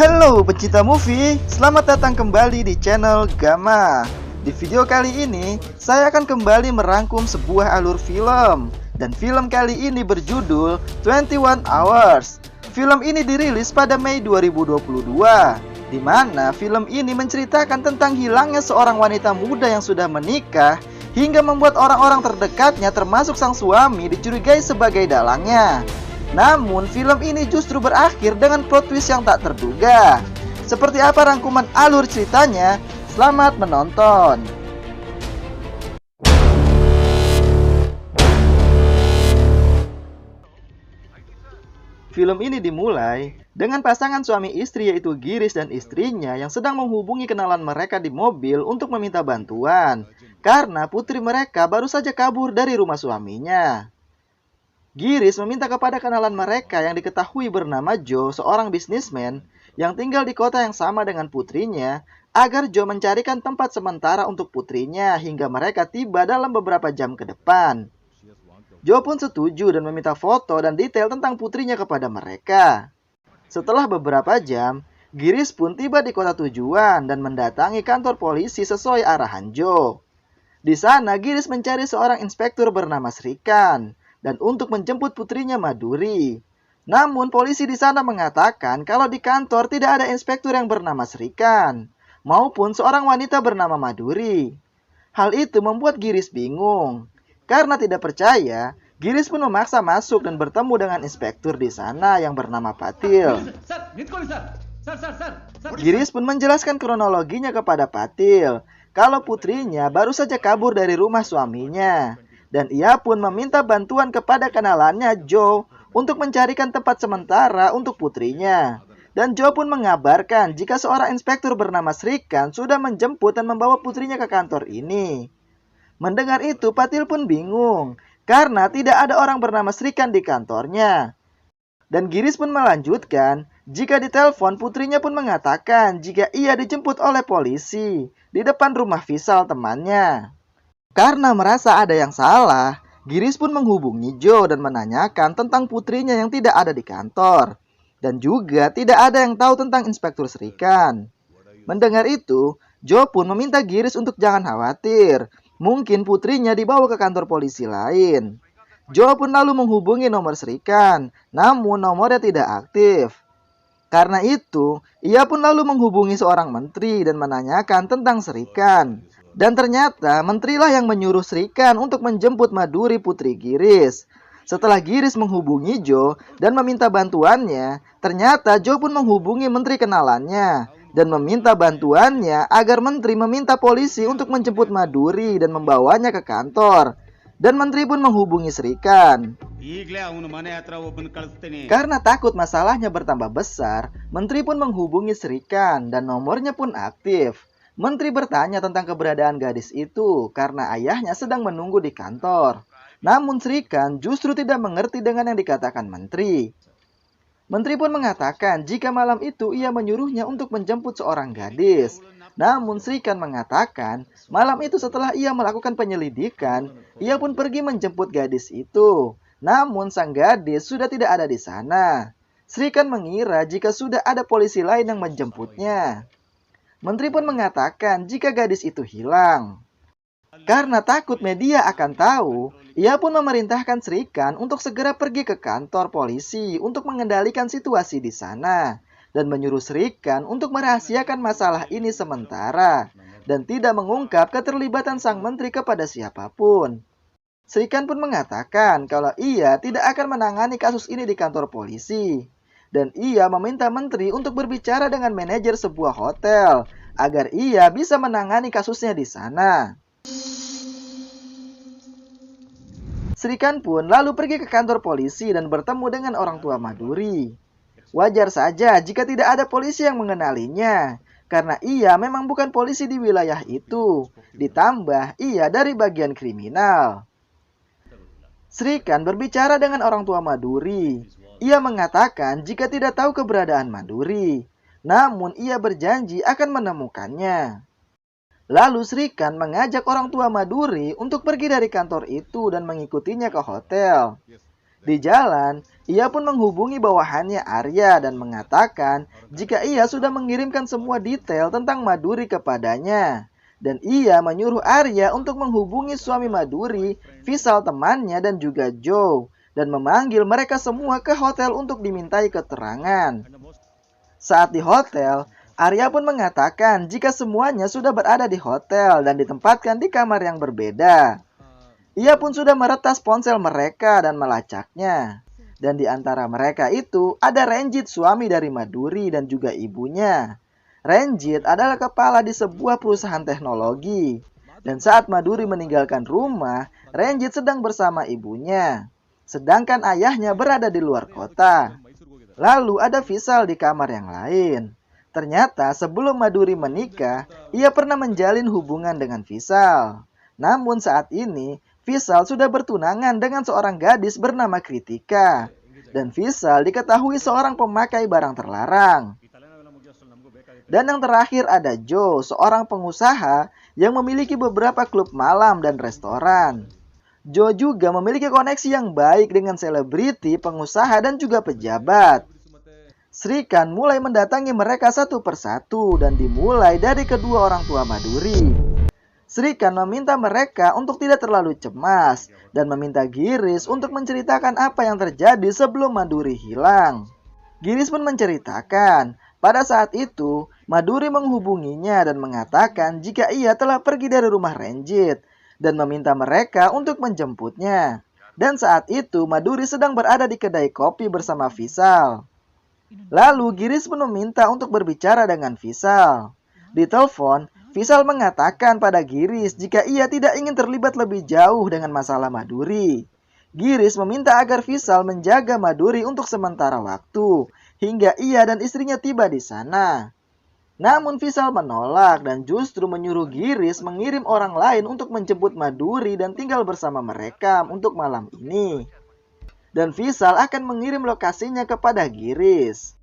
Halo pecinta movie, selamat datang kembali di channel Gama. Di video kali ini, saya akan kembali merangkum sebuah alur film. Dan film kali ini berjudul 21 Hours. Film ini dirilis pada Mei 2022, di mana film ini menceritakan tentang hilangnya seorang wanita muda yang sudah menikah, hingga membuat orang-orang terdekatnya termasuk sang suami dicurigai sebagai dalangnya. Namun film ini justru berakhir dengan plot twist yang tak terduga. Seperti apa rangkuman alur ceritanya? Selamat menonton. Film ini dimulai dengan pasangan suami istri yaitu Girish dan istrinya yang sedang menghubungi kenalan mereka di mobil untuk meminta bantuan karena putri mereka baru saja kabur dari rumah suaminya. Girish meminta kepada kenalan mereka yang diketahui bernama Joe, seorang bisnismen yang tinggal di kota yang sama dengan putrinya, agar Joe mencarikan tempat sementara untuk putrinya hingga mereka tiba dalam beberapa jam ke depan. Joe pun setuju dan meminta foto dan detail tentang putrinya kepada mereka. Setelah beberapa jam, Girish pun tiba di kota tujuan dan mendatangi kantor polisi sesuai arahan Joe. Di sana, Girish mencari seorang inspektur bernama Srikan dan untuk menjemput putrinya Madhuri. Namun polisi di sana mengatakan kalau di kantor tidak ada inspektur yang bernama Srikan maupun seorang wanita bernama Madhuri. Hal itu membuat Girish bingung. Karena tidak percaya, Girish pun memaksa masuk dan bertemu dengan inspektur di sana yang bernama Patil. Girish pun menjelaskan kronologinya kepada Patil kalau putrinya baru saja kabur dari rumah suaminya. Dan ia pun meminta bantuan kepada kenalannya Joe untuk mencarikan tempat sementara untuk putrinya. Dan Joe pun mengabarkan jika seorang inspektur bernama Srikan sudah menjemput dan membawa putrinya ke kantor ini. Mendengar itu, Patil pun bingung karena tidak ada orang bernama Srikan di kantornya. Dan Girish pun melanjutkan jika ditelepon putrinya pun mengatakan jika ia dijemput oleh polisi di depan rumah Vishal temannya. Karena merasa ada yang salah, Girish pun menghubungi Joe dan menanyakan tentang putrinya yang tidak ada di kantor. Dan juga tidak ada yang tahu tentang Inspektur Srikan. Mendengar itu, Joe pun meminta Girish untuk jangan khawatir. Mungkin putrinya dibawa ke kantor polisi lain. Joe pun lalu menghubungi nomor Srikan, namun nomornya tidak aktif. Karena itu, ia pun lalu menghubungi seorang menteri dan menanyakan tentang Srikan. Dan ternyata menterilah yang menyuruh Srikan untuk menjemput Madhuri putri Girish. Setelah Girish menghubungi Joe dan meminta bantuannya, ternyata Joe pun menghubungi menteri kenalannya dan meminta bantuannya agar menteri meminta polisi untuk menjemput Madhuri dan membawanya ke kantor. Dan menteri pun menghubungi Srikan. Karena takut masalahnya bertambah besar, menteri pun menghubungi Srikan dan nomornya pun aktif. Menteri bertanya tentang keberadaan gadis itu karena ayahnya sedang menunggu di kantor. Namun Srikan justru tidak mengerti dengan yang dikatakan menteri. Menteri pun mengatakan jika malam itu ia menyuruhnya untuk menjemput seorang gadis. Namun Srikan mengatakan malam itu setelah ia melakukan penyelidikan, ia pun pergi menjemput gadis itu. Namun sang gadis sudah tidak ada di sana. Srikan mengira jika sudah ada polisi lain yang menjemputnya. Menteri pun mengatakan jika gadis itu hilang. Karena takut media akan tahu, ia pun memerintahkan Srikan untuk segera pergi ke kantor polisi untuk mengendalikan situasi di sana. Dan menyuruh Srikan untuk merahasiakan masalah ini sementara. Dan tidak mengungkap keterlibatan sang menteri kepada siapapun. Srikan pun mengatakan kalau ia tidak akan menangani kasus ini di kantor polisi. Dan ia meminta menteri untuk berbicara dengan manajer sebuah hotel agar ia bisa menangani kasusnya di sana. Srikan pun lalu pergi ke kantor polisi dan bertemu dengan orang tua Madhuri. Wajar saja jika tidak ada polisi yang mengenalinya, karena ia memang bukan polisi di wilayah itu. Ditambah ia dari bagian kriminal. Srikan berbicara dengan orang tua Madhuri. Ia mengatakan jika tidak tahu keberadaan Madhuri, namun ia berjanji akan menemukannya. Lalu Srikan mengajak orang tua Madhuri untuk pergi dari kantor itu dan mengikutinya ke hotel. Di jalan, ia pun menghubungi bawahannya Arya dan mengatakan jika ia sudah mengirimkan semua detail tentang Maduri kepadanya. Dan ia menyuruh Arya untuk menghubungi suami Maduri, Vishal temannya dan juga Joe, dan memanggil mereka semua ke hotel untuk dimintai keterangan. Saat di hotel, Arya pun mengatakan jika semuanya sudah berada di hotel dan ditempatkan di kamar yang berbeda. Ia pun sudah meretas ponsel mereka dan melacaknya. Dan di antara mereka itu ada Ranjit, suami dari Maduri dan juga ibunya. Ranjit adalah kepala di sebuah perusahaan teknologi. Dan saat Maduri meninggalkan rumah, Ranjit sedang bersama ibunya. Sedangkan ayahnya berada di luar kota. Lalu ada Vishal di kamar yang lain. Ternyata sebelum Maduri menikah, ia pernah menjalin hubungan dengan Vishal. Namun saat ini, Vishal sudah bertunangan dengan seorang gadis bernama Kritika. Dan Vishal diketahui seorang pemakai barang terlarang. Dan yang terakhir ada Joe, seorang pengusaha yang memiliki beberapa klub malam dan restoran. Joe juga memiliki koneksi yang baik dengan selebriti, pengusaha, dan juga pejabat. Srikan mulai mendatangi mereka satu persatu dan dimulai dari kedua orang tua Maduri. Srikan meminta mereka untuk tidak terlalu cemas dan meminta Giris untuk menceritakan apa yang terjadi sebelum Maduri hilang. Giris pun menceritakan, pada saat itu Maduri menghubunginya dan mengatakan jika ia telah pergi dari rumah Ranjit dan meminta mereka untuk menjemputnya. Dan saat itu Maduri sedang berada di kedai kopi bersama Vishal. Lalu Giris pun meminta untuk berbicara dengan Vishal. Di telepon, Vishal mengatakan pada Giris jika ia tidak ingin terlibat lebih jauh dengan masalah Maduri. Giris meminta agar Vishal menjaga Maduri untuk sementara waktu, hingga ia dan istrinya tiba di sana. Namun Vishal menolak dan justru menyuruh Giris mengirim orang lain untuk menjemput Maduri dan tinggal bersama mereka untuk malam ini. Dan Vishal akan mengirim lokasinya kepada Giris.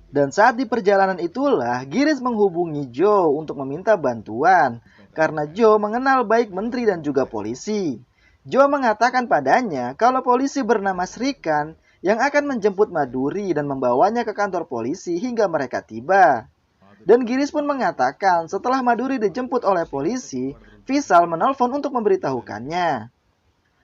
Dan saat di perjalanan itulah, Giris menghubungi Joe untuk meminta bantuan, karena Joe mengenal baik menteri dan juga polisi. Joe mengatakan padanya kalau polisi bernama Srikan yang akan menjemput Maduri dan membawanya ke kantor polisi hingga mereka tiba. Dan Giris pun mengatakan setelah Maduri dijemput oleh polisi, Vishal menelpon untuk memberitahukannya.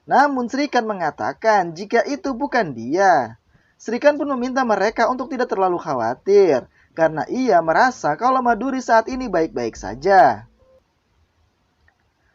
Namun Srikan mengatakan jika itu bukan dia. Srikan pun meminta mereka untuk tidak terlalu khawatir, karena ia merasa kalau Maduri saat ini baik-baik saja.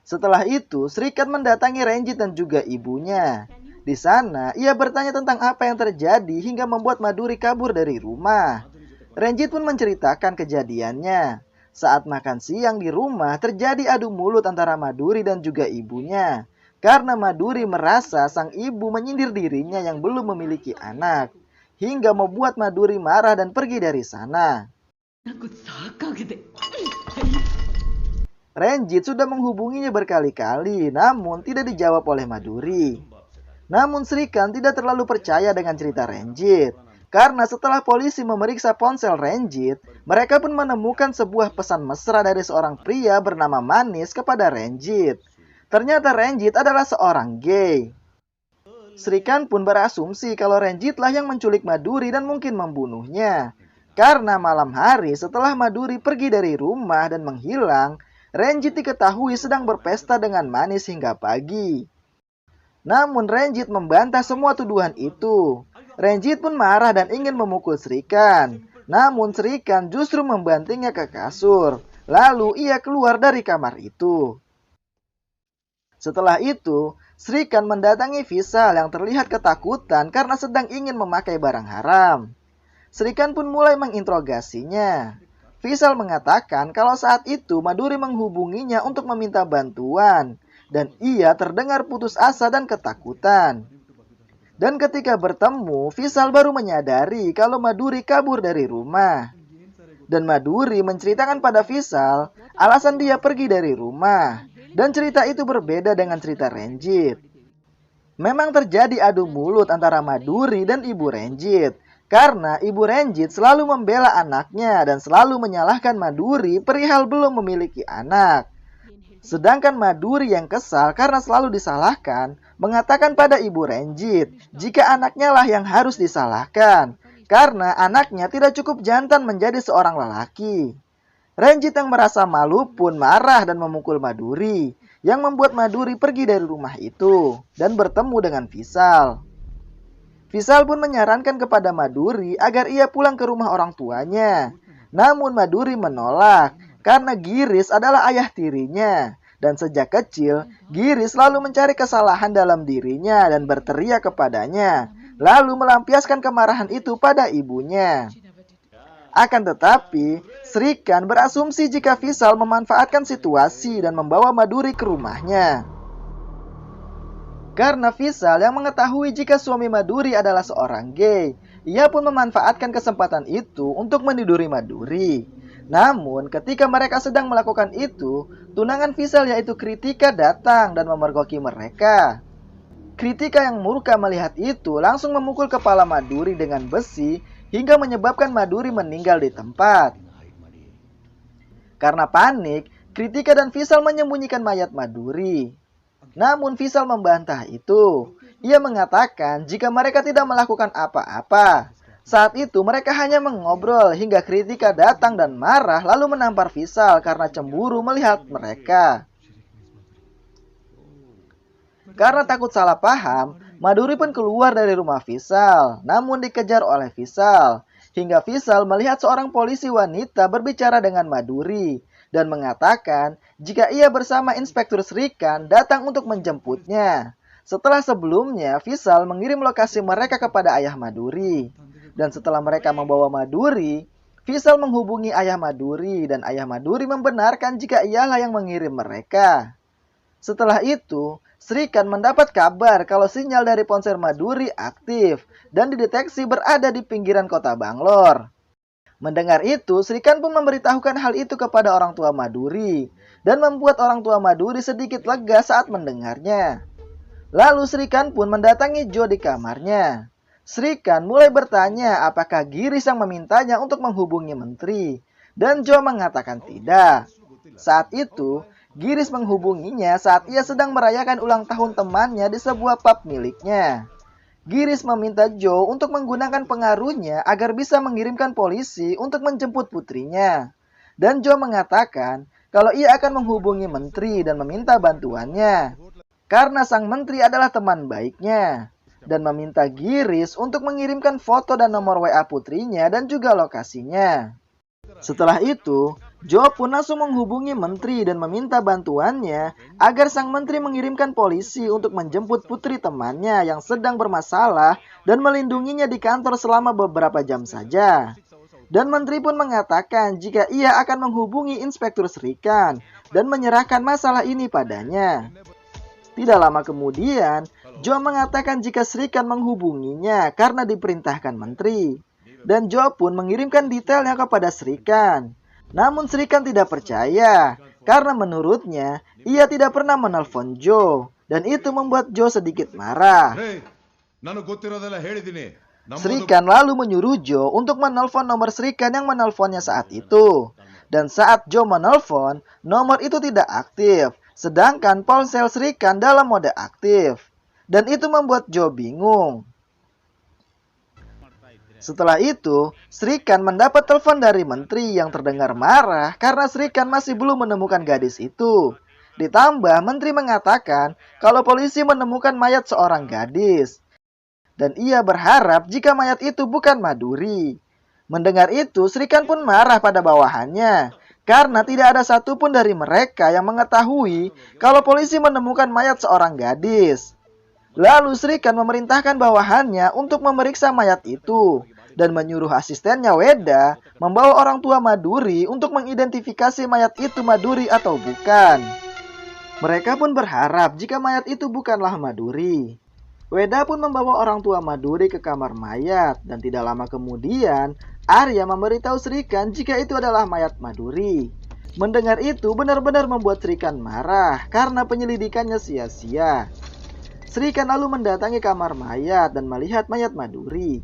Setelah itu, Srikan mendatangi Ranjit dan juga ibunya. Di sana, ia bertanya tentang apa yang terjadi hingga membuat Maduri kabur dari rumah. Ranjit pun menceritakan kejadiannya. Saat makan siang di rumah, terjadi adu mulut antara Maduri dan juga ibunya. Karena Maduri merasa sang ibu menyindir dirinya yang belum memiliki anak. Hingga membuat Maduri marah dan pergi dari sana. Ranjit sudah menghubunginya berkali-kali, namun tidak dijawab oleh Maduri. Namun Srikan tidak terlalu percaya dengan cerita Ranjit. Karena setelah polisi memeriksa ponsel Ranjit, mereka pun menemukan sebuah pesan mesra dari seorang pria bernama Manis kepada Ranjit. Ternyata Ranjit adalah seorang gay. Srikan pun berasumsi kalau Ranjitlah yang menculik Maduri dan mungkin membunuhnya. Karena malam hari setelah Maduri pergi dari rumah dan menghilang, Ranjit diketahui sedang berpesta dengan Manis hingga pagi. Namun Ranjit membantah semua tuduhan itu. Ranjit pun marah dan ingin memukul Srikan. Namun Srikan justru membantingnya ke kasur. Lalu ia keluar dari kamar itu. Setelah itu, Srikan mendatangi Vishal yang terlihat ketakutan karena sedang ingin memakai barang haram. Srikan pun mulai menginterogasinya. Vishal mengatakan kalau saat itu Maduri menghubunginya untuk meminta bantuan, dan ia terdengar putus asa dan ketakutan. Dan ketika bertemu, Vishal baru menyadari kalau Maduri kabur dari rumah. Dan Maduri menceritakan pada Vishal alasan dia pergi dari rumah. Dan cerita itu berbeda dengan cerita Ranjit. Memang terjadi adu mulut antara Maduri dan ibu Ranjit. Karena ibu Ranjit selalu membela anaknya dan selalu menyalahkan Maduri perihal belum memiliki anak. Sedangkan Maduri yang kesal karena selalu disalahkan, mengatakan pada Ibu Renjit jika anaknya lah yang harus disalahkan karena anaknya tidak cukup jantan menjadi seorang lelaki. Renjit yang merasa malu pun marah dan memukul Maduri, yang membuat Maduri pergi dari rumah itu dan bertemu dengan Visal. Visal pun menyarankan kepada Maduri agar ia pulang ke rumah orang tuanya. Namun Maduri menolak karena Giris adalah ayah tirinya. Dan sejak kecil, Giris selalu mencari kesalahan dalam dirinya dan berteriak kepadanya. Lalu melampiaskan kemarahan itu pada ibunya. Akan tetapi, Srikan berasumsi jika Visal memanfaatkan situasi dan membawa Maduri ke rumahnya. Karena Visal yang mengetahui jika suami Maduri adalah seorang gay, ia pun memanfaatkan kesempatan itu untuk meniduri Maduri. Namun, ketika mereka sedang melakukan itu, tunangan Visal yaitu Kritika datang dan memergoki mereka. Kritika yang murka melihat itu langsung memukul kepala Maduri dengan besi hingga menyebabkan Maduri meninggal di tempat. Karena panik, Kritika dan Visal menyembunyikan mayat Maduri. Namun Visal membantah itu. Ia mengatakan jika mereka tidak melakukan apa-apa. Saat itu mereka hanya mengobrol hingga Kritika datang dan marah lalu menampar Visal karena cemburu melihat mereka. Karena takut salah paham, Maduri pun keluar dari rumah Visal, namun dikejar oleh Visal. Hingga Visal melihat seorang polisi wanita berbicara dengan Maduri dan mengatakan jika ia bersama Inspektur Srikan datang untuk menjemputnya. Setelah sebelumnya, Visal mengirim lokasi mereka kepada ayah Maduri. Dan setelah mereka membawa Maduri, Visal menghubungi ayah Maduri dan ayah Maduri membenarkan jika ialah yang mengirim mereka. Setelah itu, Srikan mendapat kabar kalau sinyal dari ponsel Maduri aktif dan dideteksi berada di pinggiran kota Banglor. Mendengar itu, Srikan pun memberitahukan hal itu kepada orang tua Maduri dan membuat orang tua Maduri sedikit lega saat mendengarnya. Lalu Srikan pun mendatangi Jo di kamarnya. Srikan mulai bertanya apakah Giris yang memintanya untuk menghubungi menteri dan Jo mengatakan tidak. Saat itu, Giris menghubunginya saat ia sedang merayakan ulang tahun temannya di sebuah pub miliknya. Giris meminta Jo untuk menggunakan pengaruhnya agar bisa mengirimkan polisi untuk menjemput putrinya. Dan Jo mengatakan kalau ia akan menghubungi menteri dan meminta bantuannya. Karena sang menteri adalah teman baiknya. Dan meminta Giris untuk mengirimkan foto dan nomor WA putrinya dan juga lokasinya. Setelah itu, Jo pun langsung menghubungi menteri dan meminta bantuannya agar sang menteri mengirimkan polisi untuk menjemput putri temannya yang sedang bermasalah dan melindunginya di kantor selama beberapa jam saja. Dan menteri pun mengatakan jika ia akan menghubungi Inspektur Srikan dan menyerahkan masalah ini padanya. Tidak lama kemudian, Jo mengatakan jika Srikan menghubunginya karena diperintahkan menteri. Dan Jo pun mengirimkan detailnya kepada Srikan. Namun Srikan tidak percaya, karena menurutnya ia tidak pernah menelpon Jo. Dan itu membuat Jo sedikit marah. Srikan lalu menyuruh Jo untuk menelpon nomor Srikan yang menelponnya saat itu. Dan saat Jo menelpon, nomor itu tidak aktif. Sedangkan ponsel Srikan dalam mode aktif. Dan itu membuat Jo bingung. Setelah itu, Srikan mendapat telepon dari menteri yang terdengar marah karena Srikan masih belum menemukan gadis itu. Ditambah, menteri mengatakan kalau polisi menemukan mayat seorang gadis. Dan ia berharap jika mayat itu bukan Maduri. Mendengar itu, Srikan pun marah pada bawahannya. Karena tidak ada satupun dari mereka yang mengetahui kalau polisi menemukan mayat seorang gadis. Lalu Srikan memerintahkan bawahannya untuk memeriksa mayat itu dan menyuruh asistennya Weda membawa orang tua Maduri untuk mengidentifikasi mayat itu Maduri atau bukan. Mereka pun berharap jika mayat itu bukanlah Maduri. Weda pun membawa orang tua Maduri ke kamar mayat dan tidak lama kemudian Arya memberitahu Srikan jika itu adalah mayat Maduri. Mendengar itu benar-benar membuat Srikan marah karena penyelidikannya sia-sia. Srikan lalu mendatangi kamar mayat dan melihat mayat Maduri.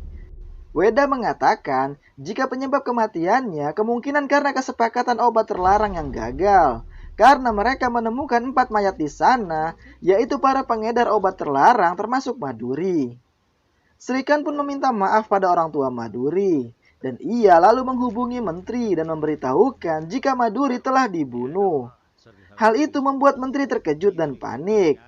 Weda mengatakan jika penyebab kematiannya kemungkinan karena kesepakatan obat terlarang yang gagal. karena mereka menemukan 4 mayat di sana, yaitu para pengedar obat terlarang termasuk Maduri. Srikan pun meminta maaf pada orang tua Maduri, dan ia lalu menghubungi menteri dan memberitahukan jika Maduri telah dibunuh. Hal itu membuat menteri terkejut dan panik.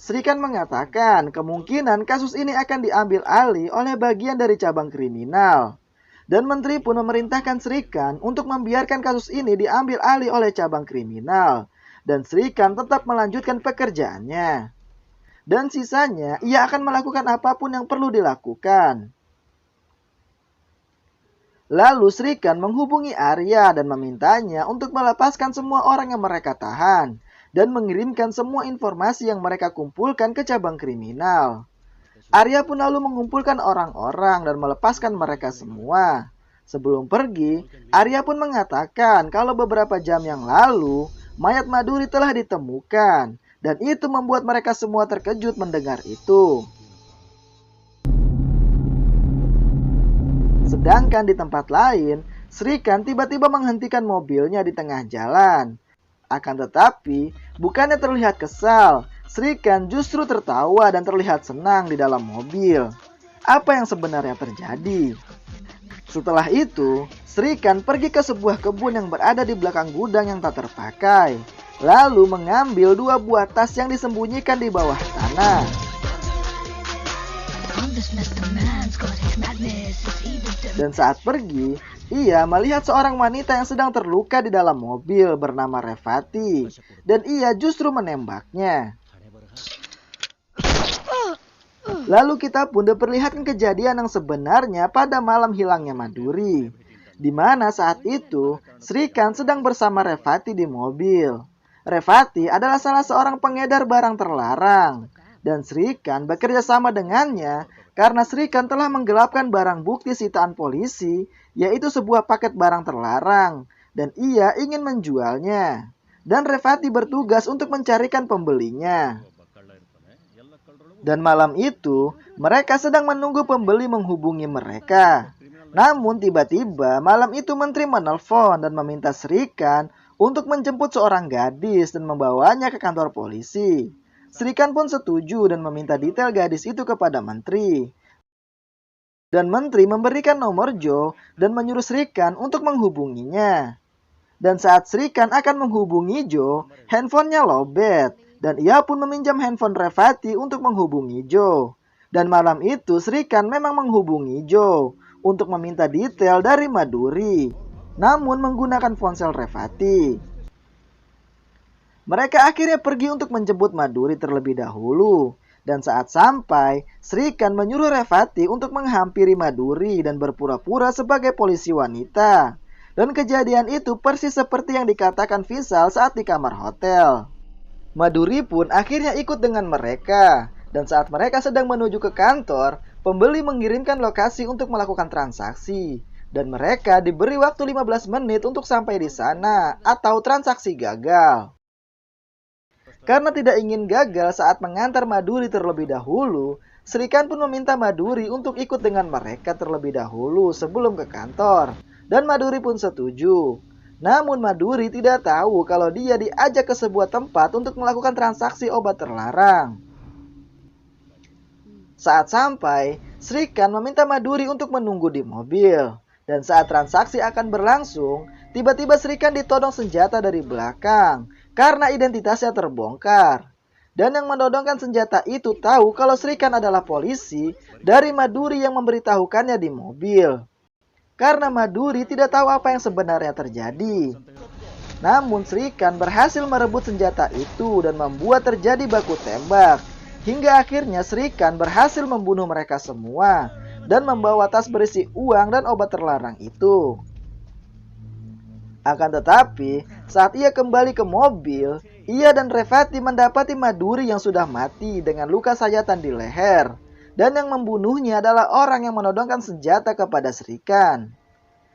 Srikan mengatakan kemungkinan kasus ini akan diambil alih oleh bagian dari cabang kriminal. Dan menteri pun memerintahkan Srikan untuk membiarkan kasus ini diambil alih oleh cabang kriminal. Dan Srikan tetap melanjutkan pekerjaannya. Dan sisanya ia akan melakukan apapun yang perlu dilakukan. Lalu Srikan menghubungi Arya dan memintanya untuk melepaskan semua orang yang mereka tahan dan mengirimkan semua informasi yang mereka kumpulkan ke cabang kriminal. Arya pun lalu mengumpulkan orang-orang dan melepaskan mereka semua. Sebelum pergi, Arya pun mengatakan kalau beberapa jam yang lalu, mayat Maduri telah ditemukan, dan itu membuat mereka semua terkejut mendengar itu. Sedangkan di tempat lain, Srikan tiba-tiba menghentikan mobilnya di tengah jalan. Akan tetapi, bukannya terlihat kesal, Srikan justru tertawa dan terlihat senang di dalam mobil. Apa yang sebenarnya terjadi? Setelah itu, Srikan pergi ke sebuah kebun yang berada di belakang gudang yang tak terpakai, lalu mengambil 2 buah tas yang disembunyikan di bawah tanah. Dan saat pergi, ia melihat seorang wanita yang sedang terluka di dalam mobil bernama Revati, dan ia justru menembaknya. Lalu kita pun diperlihatkan kejadian yang sebenarnya pada malam hilangnya Maduri, di mana saat itu Srikan sedang bersama Revati di mobil. Revati adalah salah seorang pengedar barang terlarang, dan Srikan bekerja sama dengannya karena Srikan telah menggelapkan barang bukti sitaan polisi, yaitu sebuah paket barang terlarang, dan ia ingin menjualnya. Dan Revati bertugas untuk mencarikan pembelinya. Dan malam itu, mereka sedang menunggu pembeli menghubungi mereka. Namun tiba-tiba malam itu menteri menelpon dan meminta Srikan untuk menjemput seorang gadis dan membawanya ke kantor polisi. Srikan pun setuju dan meminta detail gadis itu kepada menteri. Dan menteri memberikan nomor Joe dan menyuruh Srikan untuk menghubunginya. Dan saat Srikan akan menghubungi Joe, handphonenya lowbat. Dan ia pun meminjam handphone Revati untuk menghubungi Joe. Dan malam itu Srikan memang menghubungi Joe untuk meminta detail dari Maduri, namun menggunakan ponsel Revati. Mereka akhirnya pergi untuk menjemput Maduri terlebih dahulu. Dan saat sampai, Srikan menyuruh Revati untuk menghampiri Maduri dan berpura-pura sebagai polisi wanita. Dan kejadian itu persis seperti yang dikatakan Vishal saat di kamar hotel. Maduri pun akhirnya ikut dengan mereka. Dan saat mereka sedang menuju ke kantor, pembeli mengirimkan lokasi untuk melakukan transaksi. Dan mereka diberi waktu 15 menit untuk sampai di sana atau transaksi gagal. Karena tidak ingin gagal saat mengantar Maduri terlebih dahulu, Srikan pun meminta Maduri untuk ikut dengan mereka terlebih dahulu sebelum ke kantor. Dan Maduri pun setuju. Namun Maduri tidak tahu kalau dia diajak ke sebuah tempat untuk melakukan transaksi obat terlarang. Saat sampai, Srikan meminta Maduri untuk menunggu di mobil. Dan saat transaksi akan berlangsung, tiba-tiba Srikan ditodong senjata dari belakang karena identitasnya terbongkar. Dan yang menodongkan senjata itu tahu kalau Srikan adalah polisi dari Maduri yang memberitahukannya di mobil. Karena Maduri tidak tahu apa yang sebenarnya terjadi. Namun Srikan berhasil merebut senjata itu dan membuat terjadi baku tembak. Hingga akhirnya Srikan berhasil membunuh mereka semua dan membawa tas berisi uang dan obat terlarang itu. Akan tetapi, saat ia kembali ke mobil, ia dan Revati mendapati Maduri yang sudah mati dengan luka sayatan di leher. Dan yang membunuhnya adalah orang yang menodongkan senjata kepada Srikan.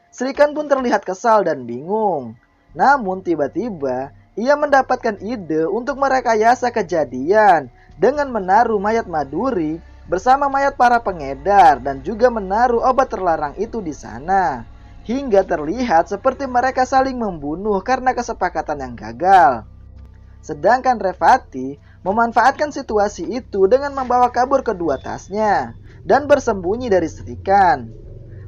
Srikan pun terlihat kesal dan bingung. Namun tiba-tiba, ia mendapatkan ide untuk merekayasa kejadian dengan menaruh mayat Maduri bersama mayat para pengedar dan juga menaruh obat terlarang itu di sana. hingga terlihat seperti mereka saling membunuh karena kesepakatan yang gagal. Sedangkan Revati memanfaatkan situasi itu dengan membawa kabur kedua tasnya dan bersembunyi dari Srikan.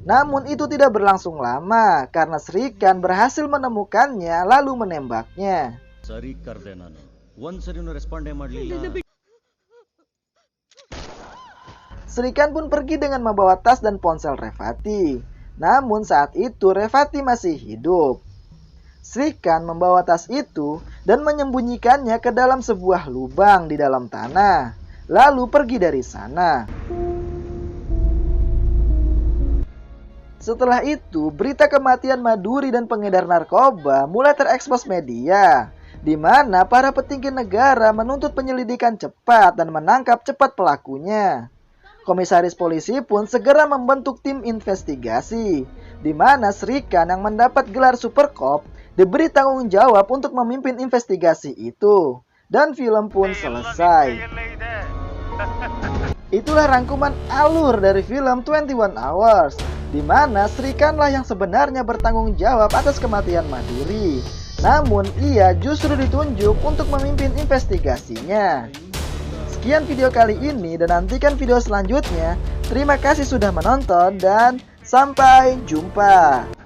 Namun itu tidak berlangsung lama karena Srikan berhasil menemukannya lalu menembaknya. Srikan pun pergi dengan membawa tas dan ponsel Revati. Namun saat itu Revati masih hidup. Srikan membawa tas itu dan menyembunyikannya ke dalam sebuah lubang di dalam tanah, lalu pergi dari sana. Setelah itu, berita kematian Maduri dan pengedar narkoba mulai terekspos media, di mana para petinggi negara menuntut penyelidikan cepat dan menangkap cepat pelakunya. Komisaris polisi pun segera membentuk tim investigasi, di mana Srikan yang mendapat gelar Super Cop diberi tanggung jawab untuk memimpin investigasi itu. Dan film pun selesai. Itulah rangkuman alur dari film 21 Hours, di mana Srikanlah yang sebenarnya bertanggung jawab atas kematian Maduri. Namun ia justru ditunjuk untuk memimpin investigasinya. Sekian video kali ini dan nantikan video selanjutnya. Terima kasih sudah menonton dan sampai jumpa.